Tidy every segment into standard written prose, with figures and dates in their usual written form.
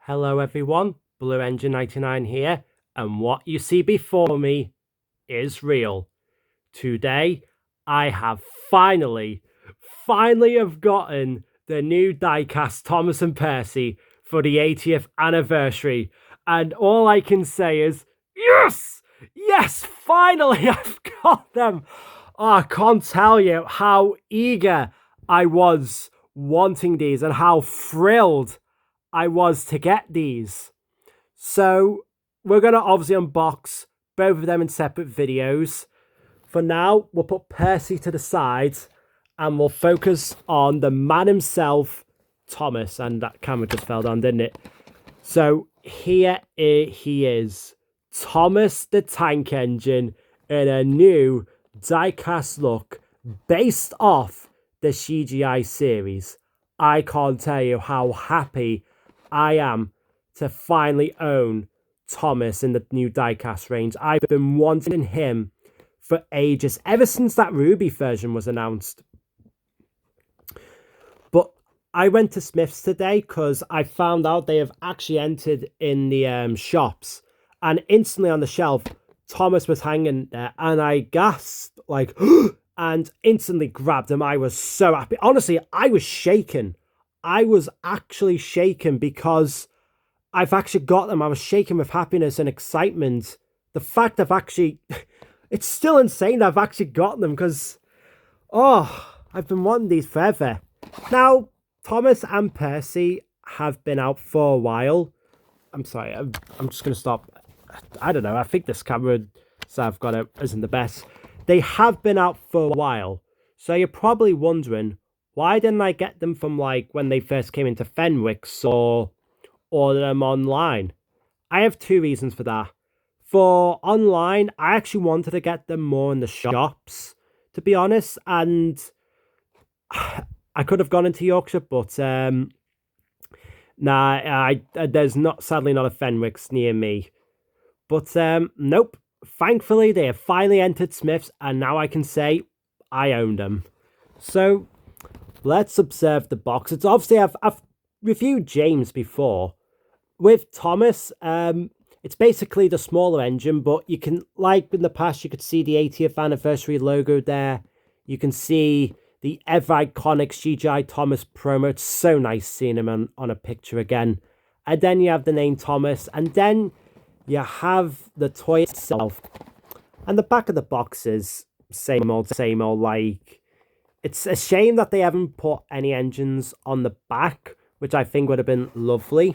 Hello everyone, Blue Engine 99 here, and what you see before me is real. Today, I have finally have gotten the new diecast Thomas and Percy for the 80th anniversary, and all I can say is, yes! Yes, finally I've got them! Oh, I can't tell you how eager I was wanting these and how thrilled I was to get these. So we're going to obviously unbox both of them in separate videos. For now, we'll put Percy to the side and we'll focus on the man himself, Thomas. And that camera just fell down, didn't it? So here he is, Thomas the Tank Engine in a new diecast look based off the CGI series. I can't tell you how happy I am to finally own Thomas in the new diecast range. I've been wanting him for ages, ever since that Ruby version was announced. But I went to Smith's today because I found out they have actually entered in the shops, and instantly on the shelf, Thomas was hanging there, and I gasped like, and instantly grabbed him. I was so happy. Honestly, I was shaken. I was actually shaken because I've actually got them. I was shaking with happiness and excitement. The fact I've actually, it's still insane that I've actually got them because, I've been wanting these forever. Now, Thomas and Percy have been out for a while. I'm sorry, I'm just going to stop. I don't know. I think this camera, so I've got it, isn't the best. They have been out for a while. So you're probably wondering, why didn't I get them from like when they first came into Fenwick's or order them online? I have two reasons for that. For online, I actually wanted to get them more in the shops, to be honest, and I could have gone into Yorkshire, but there's sadly not a Fenwick's near me. But nope. Thankfully, they have finally entered Smith's, and now I can say I own them. So let's observe the box. It's obviously I've reviewed James before. With Thomas, it's basically the smaller engine, but you can, like in the past, you could see the 80th anniversary logo there. You can see the ever iconic CGI Thomas promo. It's so nice seeing him on a picture again. And then you have the name Thomas, and then you have the toy itself. And the back of the box is same old, like, it's a shame that they haven't put any engines on the back, which I think would have been lovely.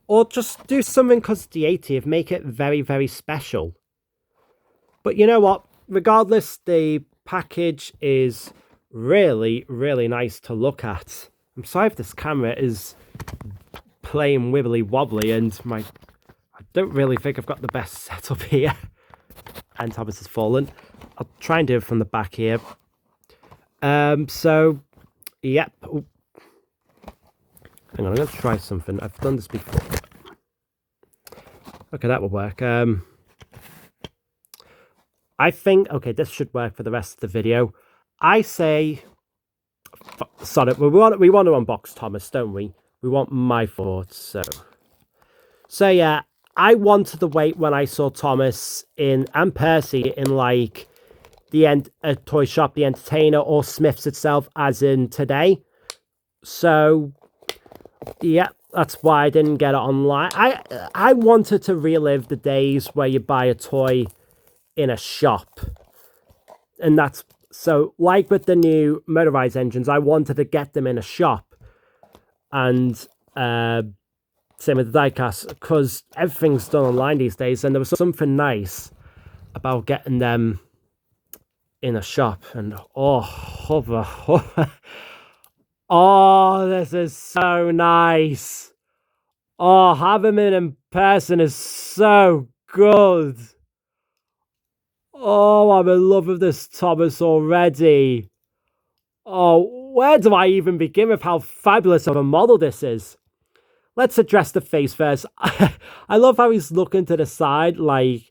Or just do something because the 80th, make it very, very special. But you know what? Regardless, the package is really, really nice to look at. I'm sorry if this camera is playing wibbly wobbly and I don't really think I've got the best setup here. And Thomas has fallen. I'll try and do it from the back here. So, yep. Ooh. Hang on, I'm going to try something. I've done this before. Okay, that will work. I think, okay, this should work for the rest of the video. I say, sorry, we want to unbox Thomas, don't we? We want my thoughts. So yeah, I wanted to wait when I saw Thomas and Percy in like a toy shop, the Entertainer, or Smith's itself, as in today. So yeah, that's why I didn't get it online. I wanted to relive the days where you buy a toy in a shop, and that's so like with the new motorized engines. I wanted to get them in a shop, and same with the diecast, because everything's done online these days, and there was something nice about getting them in a shop. And oh, this is so nice. Oh, having them in person is so good. Oh, I'm in love with this Thomas already. Oh, where do I even begin with how fabulous of a model this is? Let's address the face first. I love how he's looking to the side, like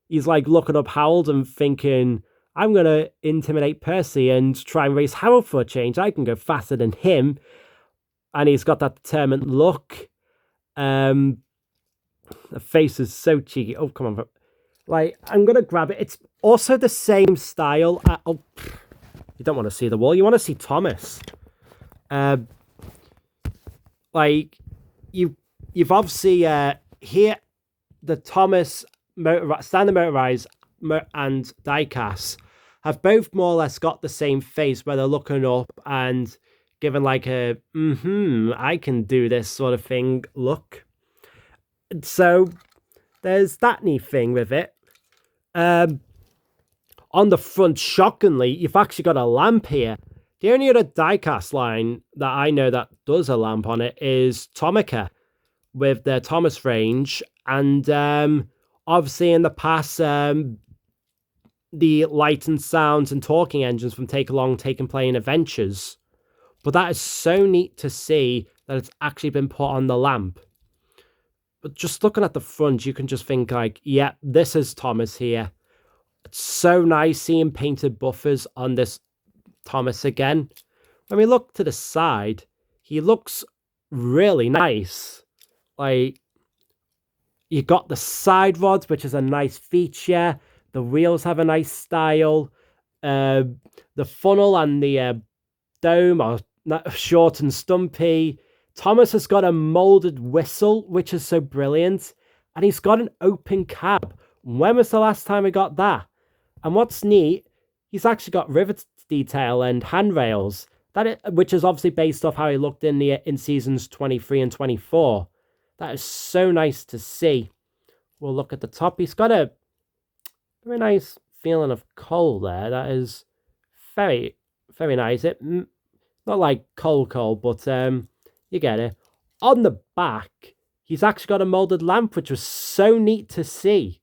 he's like looking up Harold and thinking, I'm going to intimidate Percy and try and race Harold for a change. I can go faster than him. And he's got that determined look. The face is so cheeky. Oh, come on. Like, I'm going to grab it. It's also the same style. Oh, you don't want to see the wall. You want to see Thomas. Like, you've obviously, here, the Thomas standard motorized and diecast have both more or less got the same face where they're looking up and given like a, I can do this sort of thing look. So there's that neat thing with it. On the front, shockingly, you've actually got a lamp here. The only other diecast line that I know that does a lamp on it is Tomica with their Thomas range. And obviously in the past, the light and sounds and talking engines from Take Along, Take and Play and Adventures. But that is so neat to see that it's actually been put on the lamp. But just looking at the front, you can just think like, yeah, this is Thomas here. It's so nice seeing painted buffers on this Thomas again. When we look to the side, he looks really nice. Like, you got the side rods, which is a nice feature. The wheels have a nice style. The funnel and the dome are short and stumpy. Thomas has got a molded whistle, which is so brilliant. And he's got an open cab. When was the last time we got that? And what's neat, he's actually got rivet detail and handrails, which is obviously based off how he looked in seasons 23 and 24. That is so nice to see. We'll look at the top. He's got a very nice feeling of coal there. That is very, very nice. Not like coal, but you get it. On the back, he's actually got a molded lamp, which was so neat to see.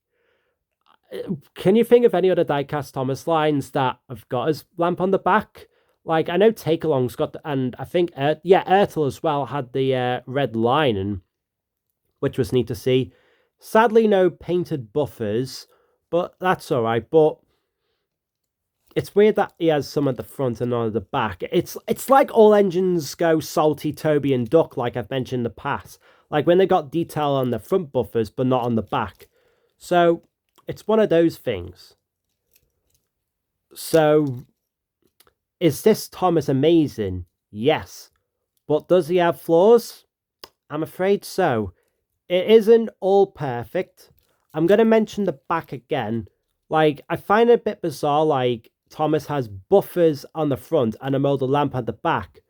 Can you think of any other diecast Thomas lines that have got his lamp on the back? Like, I know Take Along's got, and I think, Ertel as well had the red lining, which was neat to see. Sadly, no painted buffers, but that's all right. But it's weird that he has some at the front and none at the back. It's like all engines go salty, Toby and Duck, like I've mentioned in the past. Like when they got detail on the front buffers, but not on the back. So it's one of those things. So is this Thomas amazing? Yes. But does he have flaws? I'm afraid so. It isn't all perfect. I'm going to mention the back again. Like, I find it a bit bizarre, like, Thomas has buffers on the front and a molded lamp at the back,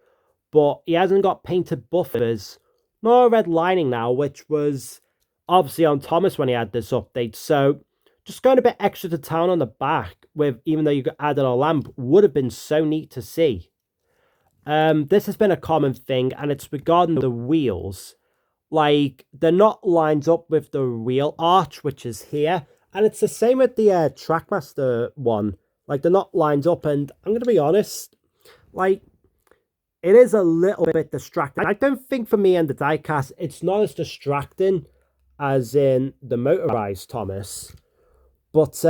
but he hasn't got painted buffers, nor a red lining now, which was obviously on Thomas when he had this update. So, just going a bit extra to town on the back, with even though you added a lamp, would have been so neat to see. This has been a common thing, and it's regarding the wheels. Like, they're not lined up with the wheel arch, which is here. And it's the same with the Trackmaster one. Like, they're not lined up. And I'm going to be honest, like, it is a little bit distracting. I don't think for me and the diecast, it's not as distracting as in the motorized Thomas. But,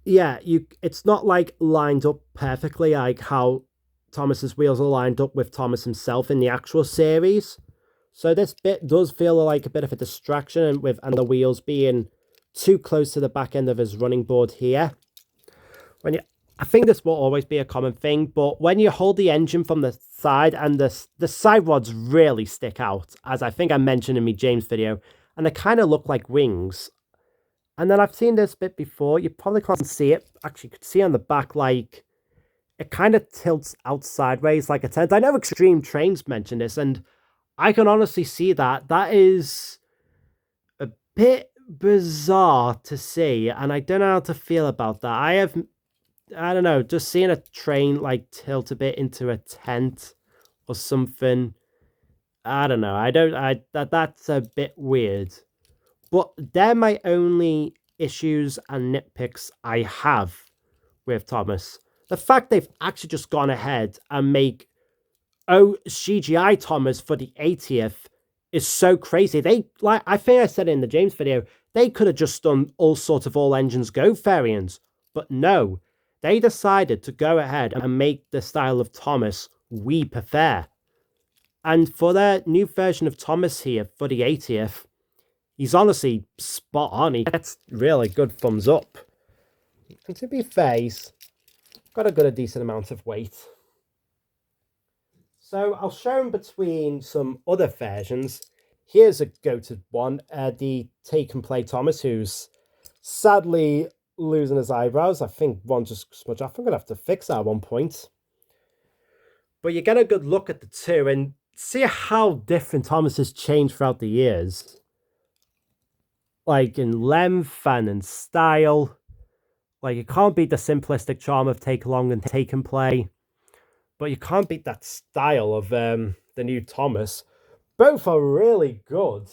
yeah, it's not, like, lined up perfectly, like how Thomas's wheels are lined up with Thomas himself in the actual series. So this bit does feel like a bit of a distraction and the wheels being too close to the back end of his running board here. I think this will always be a common thing, but when you hold the engine from the side and the side rods really stick out, as I think I mentioned in my James video, and they kind of look like wings. And then I've seen this bit before. You probably can't see it. Actually, you could see on the back, like, it kind of tilts out sideways like a tent. I know Extreme Trains mentioned this, and I can honestly see that. That is a bit bizarre to see, and I don't know how to feel about that. I don't know, just seeing a train like tilt a bit into a tent or something. I don't know. That's a bit weird. But they're my only issues and nitpicks I have with Thomas. The fact they've actually just gone ahead and make CGI Thomas for the 80th is so crazy. I think I said it in the James video, they could have just done all sorts of all engines go variants, but no, they decided to go ahead and make the style of Thomas we prefer. And for their new version of Thomas here for the 80th, he's honestly spot on. He gets really good thumbs up. And to be fair, he's got a decent amount of weight. So I'll show him between some other versions. Here's a go-to one, the Take and Play Thomas, who's sadly losing his eyebrows. I think one just smudged off. I'm going to have to fix that at one point. But you get a good look at the two and see how different Thomas has changed throughout the years. Like in length and in style. Like, you can't beat the simplistic charm of Take Along and Take and Play. But you can't beat that style of the new Thomas. Both are really good.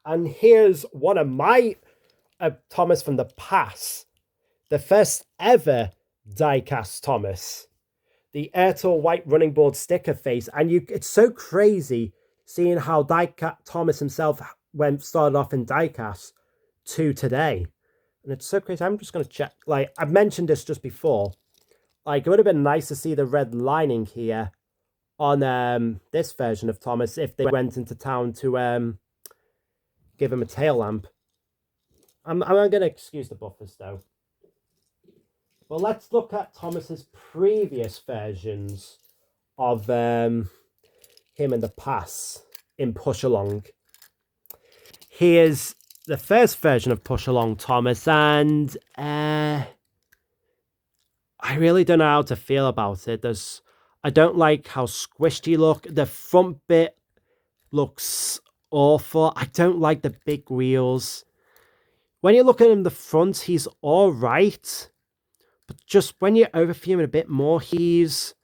And here's one of my Thomas from the past. The first ever diecast Thomas. The Airtel white running board sticker face. And it's so crazy seeing how diecast Thomas himself started off in diecast to today. And it's so crazy. I'm just going to check. Like, I've mentioned this just before. Like, it would have been nice to see the red lining here on this version of Thomas if they went into town to give him a tail lamp. I'm going to excuse the buffers, though. But let's look at Thomas's previous versions of him in the past in Push Along. Here's the first version of Push Along Thomas, and I really don't know how to feel about it. I don't like how squished he look. The front bit looks awful. I don't like the big wheels. When you look at him the front, he's all right. But just when you overview him a bit more, he's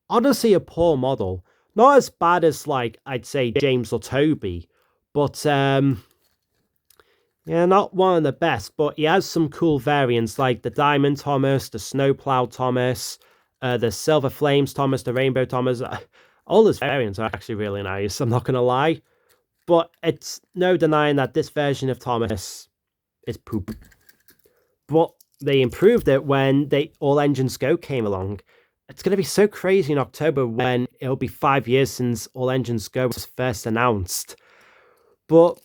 honestly a poor model. Not as bad as, like, I'd say James or Toby, but yeah, not one of the best, but he has some cool variants like the Diamond Thomas, the Snowplow Thomas, the Silver Flames Thomas, the Rainbow Thomas. All his variants are actually really nice, I'm not going to lie. But it's no denying that this version of Thomas is poop. But they improved it when All Engines Go came along. It's going to be so crazy in October when it'll be 5 years since All Engines Go was first announced. But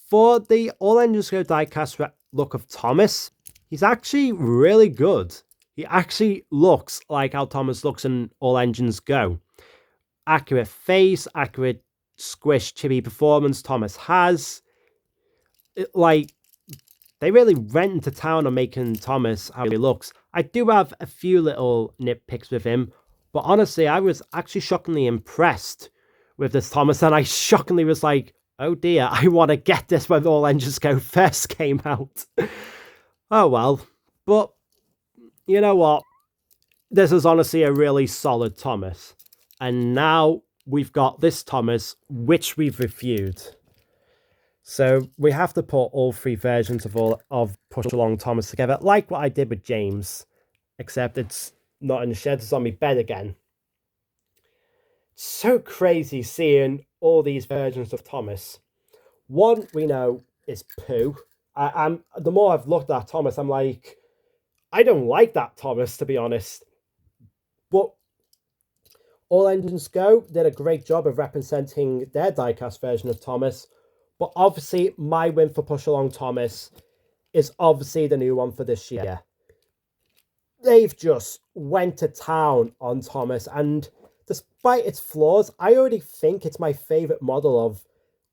for the All Engines Go diecast look of Thomas, he's actually really good. He actually looks like how Thomas looks in All Engines Go. Accurate face, accurate squish chibi performance Thomas has. They really went into town on making Thomas how he looks. I do have a few little nitpicks with him, but honestly, I was actually shockingly impressed with this Thomas, and I shockingly was like, oh dear, I want to get this when All Engines Go first came out. Oh well. But you know what? This is honestly a really solid Thomas. And now we've got this Thomas, which we've reviewed. So we have to put all three versions of Push Along Thomas together, like what I did with James, except it's not in the shed, it's on my bed again. So crazy seeing all these versions of Thomas. One we know is poo. The more I've looked at Thomas, I'm like, I don't like that Thomas, to be honest. But All Engines Go did a great job of representing their diecast version of Thomas. But obviously, my win for Push Along Thomas is obviously the new one for this year. They've just went to town on Thomas, and despite its flaws, I already think it's my favourite model of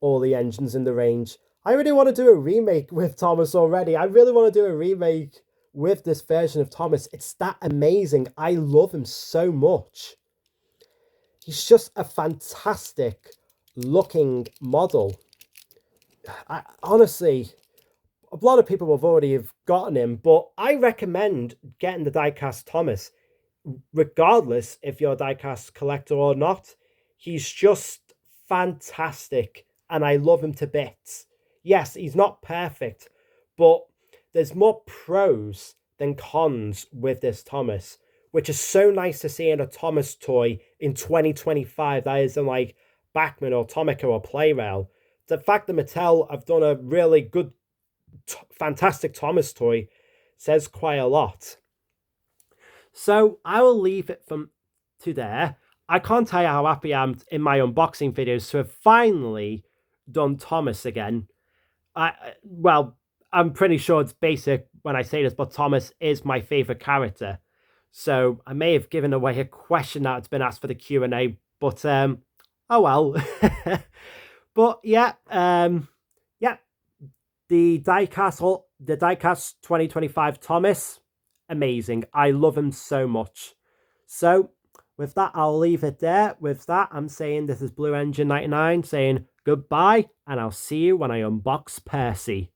all the engines in the range. I really want to do a remake with Thomas already. I really want to do a remake with this version of Thomas. It's that amazing. I love him so much. He's just a fantastic looking model. Honestly, a lot of people have already gotten him, but I recommend getting the diecast Thomas, regardless if you're a diecast collector or not. He's just fantastic, and I love him to bits. Yes, he's not perfect, but there's more pros than cons with this Thomas, which is so nice to see in a Thomas toy in 2025 that isn't like Bachmann or Tomica or Playrail. The fact that Mattel have done a really good, fantastic Thomas toy says quite a lot. So I will leave it to there. I can't tell you how happy I am in my unboxing videos to have finally done Thomas again. Well, I'm pretty sure it's basic when I say this, but Thomas is my favorite character. So I may have given away a question that's been asked for the Q&A, but oh well. But yeah, yeah, the Diecast 2025 Thomas, amazing. I love him so much. So with that, I'll leave it there. With that, I'm saying this is Blue Engine 99 saying goodbye, and I'll see you when I unbox Percy.